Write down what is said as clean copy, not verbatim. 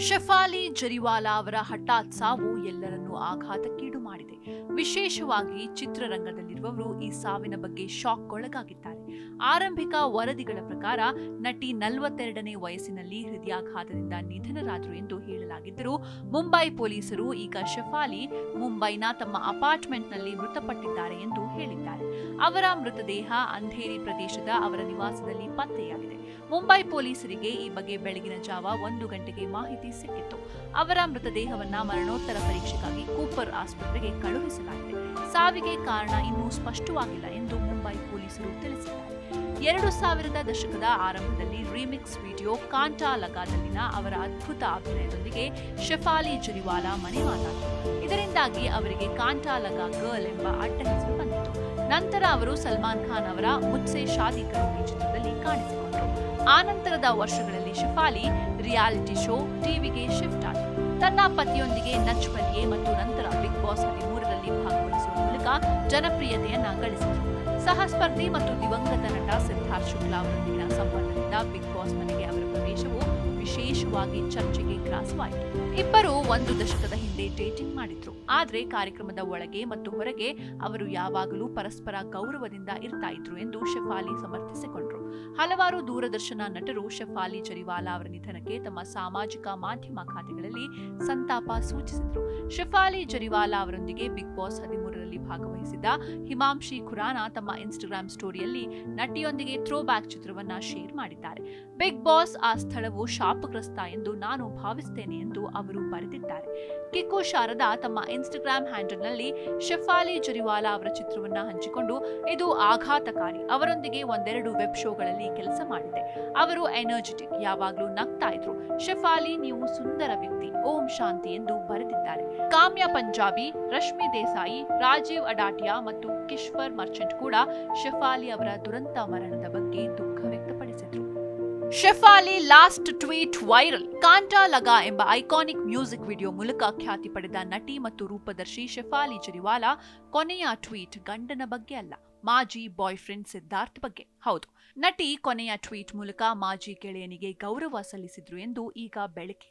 ಶೆಫಾಲಿ ಜರಿವಾಲಾ ಅವರ ಹಠಾತ್ ಸಾವು ಎಲ್ಲರನ್ನೂ ಆಘಾತಕ್ಕೀಡು ಮಾಡಿದೆ. ವಿಶೇಷವಾಗಿ ಚಿತ್ರರಂಗದಲ್ಲಿರುವವರು ಈ ಸಾವಿನ ಬಗ್ಗೆ ಶಾಕ್ಗೊಳಗಾಗಿದ್ದಾರೆ. ಆರಂಭಿಕ ವರದಿಗಳ ಪ್ರಕಾರ ನಟಿ 42ನೇ ವಯಸ್ಸಿನಲ್ಲಿ ಹೃದಯಾಘಾತದಿಂದ ನಿಧನರಾದರು ಎಂದು ಹೇಳಲಾಗಿದ್ದರೂ ಮುಂಬೈ ಪೊಲೀಸರು ಈಗ ಶೆಫಾಲಿ ಮುಂಬೈನ ತಮ್ಮ ಅಪಾರ್ಟ್ಮೆಂಟ್ನಲ್ಲಿ ಮೃತಪಟ್ಟಿದ್ದಾರೆ ಎಂದು ಹೇಳಿದ್ದಾರೆ. ಅವರ ಮೃತದೇಹ ಅಂಧೇರಿ ಪ್ರದೇಶದ ಅವರ ನಿವಾಸದಲ್ಲಿ ಪತ್ತೆಯಾಗಿದೆ. ಮುಂಬೈ ಪೊಲೀಸರಿಗೆ ಈ ಬಗ್ಗೆ ಬೆಳಗಿನ ಜಾವ 1 ಗಂಟೆಗೆ ಮಾಹಿತಿ ಸಿಕ್ಕಿತ್ತು. ಅವರ ಮೃತದೇಹವನ್ನ ಮರಣೋತ್ತರ ಪರೀಕ್ಷೆಗಾಗಿ ಕೂಪರ್ ಆಸ್ಪತ್ರೆಗೆ ಕಳುಹಿಸಲಾಗಿದೆ. ಸಾವಿಗೆ ಕಾರಣ ಇನ್ನೂ ಸ್ಪಷ್ಟವಾಗಿಲ್ಲ ಎಂದು ಮುಂಬೈ ಪೊಲೀಸರು ತಿಳಿಸಿದ್ದಾರೆ. 2000 ದಶಕದ ಆರಂಭದಲ್ಲಿ ರೀಮಿಕ್ಸ್ ವಿಡಿಯೋ ಕಾಂಟಾ ಲಗಾದಲ್ಲಿನ ಅವರ ಅದ್ಭುತ ಅಭಿನಯದೊಂದಿಗೆ ಶೆಫಾಲಿ ಜರಿವಾಲಾ ಮನೆ ಮಾತಾಯಿತು. ಇದರಿಂದಾಗಿ ಅವರಿಗೆ ಕಾಂಟಾ ಲಗಾ ಗರ್ಲ್ ಎಂಬ ಅಡ್ಡ ಹೆಸರು ಬಂದಿತು. ನಂತರ ಅವರು ಸಲ್ಮಾನ್ ಖಾನ್ ಅವರ ಮುಜ್ಸೆ ಶಾದಿ ಕರೋಗಿ ಚಿತ್ರದಲ್ಲಿ ಕಾಣಿಸಿಕೊಂಡರು. ಆನಂತರದ ವರ್ಷಗಳಲ್ಲಿ ಶೆಫಾಲಿ ರಿಯಾಲಿಟಿ ಶೋ ಟಿವಿಗೆ ಶಿಫ್ಟ್ ಆದರು. ತನ್ನ ಪತಿಯೊಂದಿಗೆ ನಚ್ ಬಲಿಯೆ ಮತ್ತು ನಂತರ ಬಿಗ್ ಬಾಸ್ 13ರಲ್ಲಿ ಭಾಗವಹಿಸುವ ಮೂಲಕ ಜನಪ್ರಿಯತೆಯನ್ನ ಗಳಿಸಿದರು. ಸಹಸ್ಪರ್ಧಿ ಮತ್ತು ದಿವಂಗತ ನಟ ಸಿದ್ಧಾರ್ಥ್ ಶುಕ್ಲಾ ಅವರೊಂದಿಗಿನ ಸಂಬಂಧದಿಂದ ಬಿಗ್ ಬಾಸ್ ಮನೆಗೆ ಅವರ ಪ್ರವೇಶವು ವಿಶೇಷವಾಗಿ ಚರ್ಚೆಗೆ ಗ್ರಾಸವಾಯಿತು. ಇಬ್ಬರು 1 ದಶಕದ ಹಿಂದೆ ಡೇಟಿಂಗ್ ಮಾಡಿದ್ರು. ಆದ್ರೆ ಕಾರ್ಯಕ್ರಮದ ಒಳಗೆ ಮತ್ತು ಹೊರಗೆ ಅವರು ಯಾವಾಗಲೂ ಪರಸ್ಪರ ಗೌರವದಿಂದ ಇರ್ತಾ ಇದ್ರು ಎಂದು ಶೆಫಾಲಿ ಸಮರ್ಥಿಸಿಕೊಂಡ್ರು. ಹಲವಾರು ದೂರದರ್ಶನ ನಟರು ಶೆಫಾಲಿ ಜರಿವಾಲಾ ಅವರ ನಿಧನಕ್ಕೆ ತಮ್ಮ ಸಾಮಾಜಿಕ ಮಾಧ್ಯಮ ಖಾತೆಗಳಲ್ಲಿ ಸಂತಾಪ ಸೂಚಿಸಿದ್ರು. ಶೆಫಾಲಿ ಜರಿವಾಲಾ ಅವರೊಂದಿಗೆ ಬಿಗ್ ಬಾಸ್ 13ರಲ್ಲಿ ಭಾಗವಹಿಸಿದ್ದ ಹಿಮಾಂಶಿ ಖುರಾನಾ ತಮ್ಮ ಇನ್ಸ್ಟಾಗ್ರಾಮ್ ಸ್ಟೋರಿಯಲ್ಲಿ ನಟಿಯೊಂದಿಗೆ ಥ್ರೋ ಬ್ಯಾಕ್ ಚಿತ್ರವನ್ನ ಶೇರ್ ಮಾಡಿದ್ದಾರೆ. ಬಿಗ್ ಬಾಸ್ ಆ ಸ್ಥಳವು ಶಾಪಗ್ರಸ್ತ ಎಂದು ನಾನು ಭಾವಿಸುತ್ತೇನೆ ಎಂದು ಅವರು ಬರೆದಿದ್ದಾರೆ. ಕಿಕ್ಕು ಶಾರದಾ ತಮ್ಮ ಇನ್ಸ್ಟಾಗ್ರಾಮ್ ಹ್ಯಾಂಡಲ್ನಲ್ಲಿ ಶೆಫಾಲಿ ಜರಿವಾಲಾ ಅವರ ಚಿತ್ರವನ್ನ ಹಂಚಿಕೊಂಡು ಇದು ಆಘಾತಕಾರಿ. ಅವರೊಂದಿಗೆ ಒಂದೆರಡು ವೆಬ್ ಶೋಗಳಲ್ಲಿ ಕೆಲಸ ಮಾಡಿದೆ. ಅವರು ಎನರ್ಜೆಟಿಕ್, ಯಾವಾಗಲೂ ನಗ್ತಾ ಇದ್ರು. ಶೆಫಾಲಿ ನೀವು ಸುಂದರ ವ್ಯಕ್ತಿ, ಓಂ ಶಾಂತಿ ಎಂದು ಬರೆದಿದ್ದಾರೆ. ಕಾಮ್ಯ ಪಂಜಾಬಿ, ರಶ್ಮಿ ದೇಸಾಯಿ, ರಾಜೀವ್ ಅಡಾಟಿಯಾ ಮತ್ತು ಕಿಶ್ವರ್ ಮರ್ಚೆಂಟ್ ಕೂಡ ಶೆಫಾಲಿ ಅವರ ದುರಂತ ಮರಣದ ಬಗ್ಗೆ ದುಃಖ ವ್ಯಕ್ತಪಡಿಸಿದ್ರು. Shefali last tweet viral. Kaanta Laga ಎಂಬ ಐಕಾನಿಕ್ ಮ್ಯೂಸಿಕ್ ವಿಡಿಯೋ ಮೂಲಕ ಖ್ಯಾತಿ ಪಡೆದ ನಟಿ ಮತ್ತು ರೂಪದರ್ಶಿ ಶೆಫಾಲಿ ಜರಿವಾಲಾ ಕೊನೆಯ ಟ್ವೀಟ್ ಗಂಡನ ಬಗ್ಗೆ ಅಲ್ಲ, ಮಾಜಿ ಬಾಯ್ ಫ್ರೆಂಡ್ ಸಿದ್ಧಾರ್ಥ್ ಬಗ್ಗೆ. ಹೌದು, ನಟಿ ಕೊನೆಯ ಟ್ವೀಟ್ ಮೂಲಕ ಮಾಜಿ ಗೆಳೆಯನಿಗೆ ಗೌರವ ಸಲ್ಲಿಸಿದ್ರು ಎಂದು ಈಗ ಬೆಳಕಿಗೆ